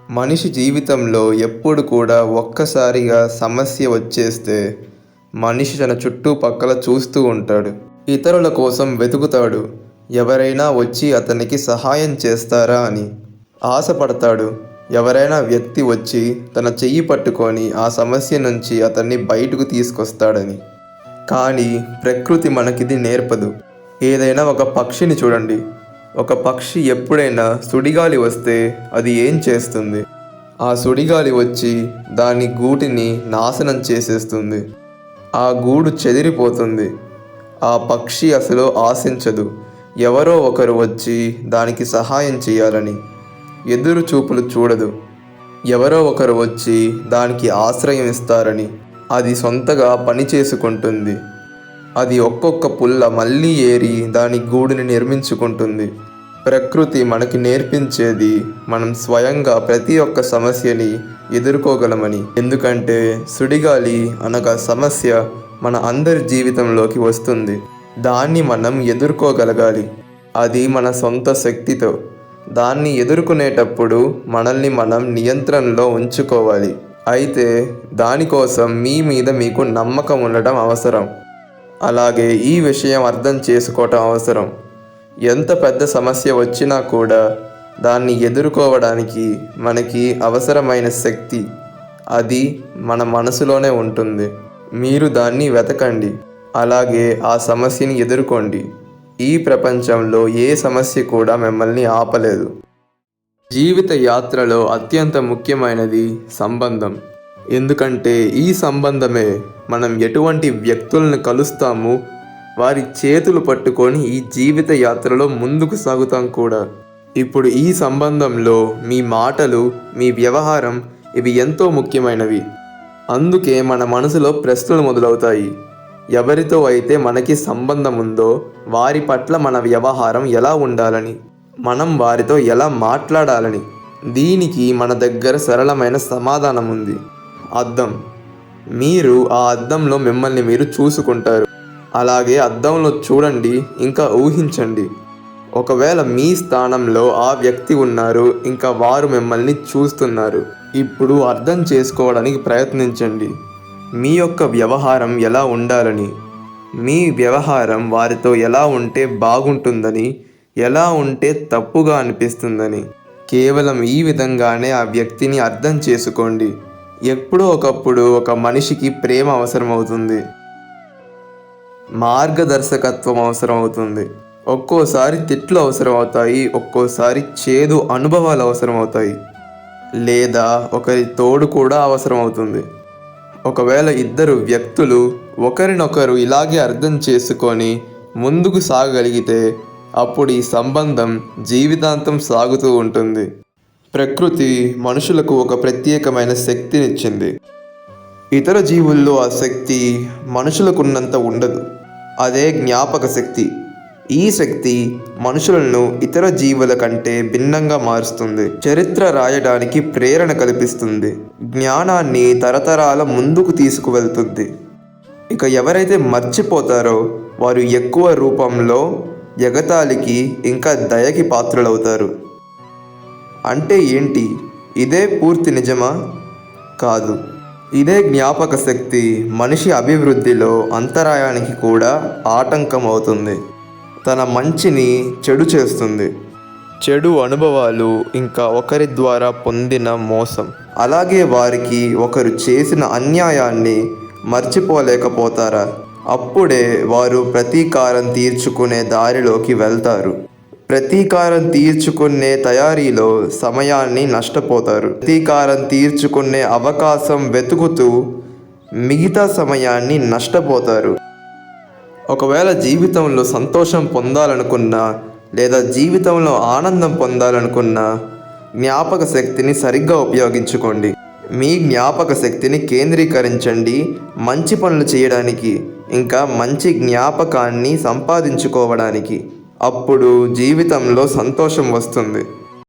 మనిషి జీవితంలో ఎప్పుడు కూడా ఒక్కసారిగా సమస్య వచ్చేస్తే మనిషి తన చుట్టుపక్కల చూస్తూ ఉంటాడు. ఇతరుల కోసం వెతుకుతాడు. ఎవరైనా వచ్చి అతనికి సహాయం చేస్తారా అని ఆశపడతాడు. ఎవరైనా వ్యక్తి వచ్చి తన చెయ్యి పట్టుకొని ఆ సమస్య నుంచి అతన్ని బయటకు తీసుకొస్తాడని. కానీ ప్రకృతి మనకిది నేర్పదు. ఏదైనా ఒక పక్షిని చూడండి. ఒక పక్షి ఎప్పుడైనా సుడిగాలి వస్తే అది ఏం చేస్తుంది? ఆ సుడిగాలి వచ్చి దాని గూటిని నాశనం చేసేస్తుంది. ఆ గూడు చెదిరిపోతుంది. ఆ పక్షి అసలు ఆశించదు ఎవరో ఒకరు వచ్చి దానికి సహాయం చేయాలని. ఎదురు చూపులు చూడదు ఎవరో ఒకరు వచ్చి దానికి ఆశ్రయం ఇస్తారని. అది సొంతగా పని చేసుకుంటుంది. అది ఒక్కొక్క పుల్ల మళ్ళీ ఏరి దాని గూడుని నిర్మించుకుంటుంది. ప్రకృతి మనకి నేర్పించేది మనం స్వయంగా ప్రతి ఒక్క సమస్యని ఎదుర్కోగలమని. ఎందుకంటే సుడిగాలి అనగా సమస్య మన అందరి జీవితంలోకి వస్తుంది. దాన్ని మనం ఎదుర్కోగలగాలి. అది మన సొంత శక్తితో. దాన్ని ఎదుర్కొనేటప్పుడు మనల్ని మనం నియంత్రణలో ఉంచుకోవాలి. అయితే దానికోసం మీ మీద మీకు నమ్మకం ఉండటం అవసరం. అలాగే ఈ విషయం అర్థం చేసుకోవటం అవసరం. ఎంత పెద్ద సమస్య వచ్చినా కూడా దాన్ని ఎదుర్కోవడానికి మనకి అవసరమైన శక్తి అది మన మనసులోనే ఉంటుంది. మీరు దాన్ని వెతకండి. అలాగే ఆ సమస్యని ఎదుర్కోండి. ఈ ప్రపంచంలో ఏ సమస్య కూడా మిమ్మల్ని ఆపలేదు. జీవిత యాత్రలో అత్యంత ముఖ్యమైనది సంబంధం. ఎందుకంటే ఈ సంబంధమే మనం ఎటువంటి వ్యక్తులను కలుస్తాము వారి చేతులు పట్టుకొని ఈ జీవిత యాత్రలో ముందుకు సాగుతాం కూడా. ఇప్పుడు ఈ సంబంధంలో మీ మాటలు, మీ వ్యవహారం ఇవి ఎంతో ముఖ్యమైనవి. అందుకే మన మనసులో ప్రశ్నలు మొదలవుతాయి. ఎవరితో అయితే మనకి సంబంధం ఉందో వారి పట్ల మన వ్యవహారం ఎలా ఉండాలని, మనం వారితో ఎలా మాట్లాడాలని. దీనికి మన దగ్గర సరళమైన సమాధానం ఉంది. అద్దం. మీరు ఆ అద్దంలో మిమ్మల్ని మీరు చూసుకుంటారు. అలాగే అద్దంలో చూడండి, ఇంకా ఊహించండి. ఒకవేళ మీ స్థానంలో ఆ వ్యక్తి ఉన్నారు, ఇంకా వారు మిమ్మల్ని చూస్తున్నారు. ఇప్పుడు అర్థం చేసుకోవడానికి ప్రయత్నించండి. మీ యొక్క వ్యవహారం ఎలా ఉండాలని, మీ వ్యవహారం వారితో ఎలా ఉంటే బాగుంటుందని, ఎలా ఉంటే తప్పుగా అనిపిస్తుందని. కేవలం ఈ విధంగానే ఆ వ్యక్తిని అర్థం చేసుకోండి. ఎప్పుడో ఒకప్పుడు ఒక మనిషికి ప్రేమ అవసరమవుతుంది, మార్గదర్శకత్వం అవసరం అవుతుంది. ఒక్కోసారి తిట్లు అవసరం అవుతాయి, ఒక్కోసారి చేదు అనుభవాలు అవసరం అవుతాయి, లేదా ఒకరి తోడు కూడా అవసరం అవుతుంది. ఒకవేళ ఇద్దరు వ్యక్తులు ఒకరినొకరు ఇలాగే అర్థం చేసుకొని ముందుకు సాగగలిగితే అప్పుడు ఈ సంబంధం జీవితాంతం సాగుతూ ఉంటుంది. ప్రకృతి మనుషులకు ఒక ప్రత్యేకమైన శక్తినిచ్చింది. ఇతర జీవుల్లో ఆ శక్తి మనుషులకున్నంత ఉండదు. అదే జ్ఞాపక శక్తి. ఈ శక్తి మనుషులను ఇతర జీవుల కంటే భిన్నంగా మారుస్తుంది. చరిత్ర రాయడానికి ప్రేరణ కల్పిస్తుంది. జ్ఞానాన్ని తరతరాల ముందుకు తీసుకువెళ్తుంది. ఇక ఎవరైతే మర్చిపోతారో వారు ఎక్కువ రూపంలో ఎగతాళికి ఇంకా దయకి పాత్రులవుతారు. అంటే ఏంటి? ఇదే పూర్తి నిజమా? కాదు. ఇదే జ్ఞాపక శక్తి మనిషి అభివృద్ధిలో అంతరాయానికి కూడా ఆటంకం అవుతుంది. తన మంచిని చెడు చేస్తుంది. చెడు అనుభవాలు ఇంకా ఒకరి ద్వారా పొందిన మోసం. అలాగే వారికి ఒకరు చేసిన అన్యాయాన్ని మర్చిపోలేకపోతారా? అప్పుడే వారు ప్రతీకారం తీర్చుకునే దారిలోకి వెళ్తారు. ప్రతీకారం తీర్చుకునే తయారీలో సమయాన్ని నష్టపోతారు. ప్రతీకారం తీర్చుకునే అవకాశం వెతుకుతూ మిగతా సమయాన్ని నష్టపోతారు. ఒకవేళ జీవితంలో సంతోషం పొందాలనుకున్నా లేదా జీవితంలో ఆనందం పొందాలనుకున్నా జ్ఞాపక శక్తిని సరిగ్గా ఉపయోగించుకోండి. మీ జ్ఞాపక శక్తిని కేంద్రీకరించండి మంచి పనులు చేయడానికి, ఇంకా మంచి జ్ఞాపకాన్ని సంపాదించుకోవడానికి. అప్పుడు జీవితంలో సంతోషం వస్తుంది.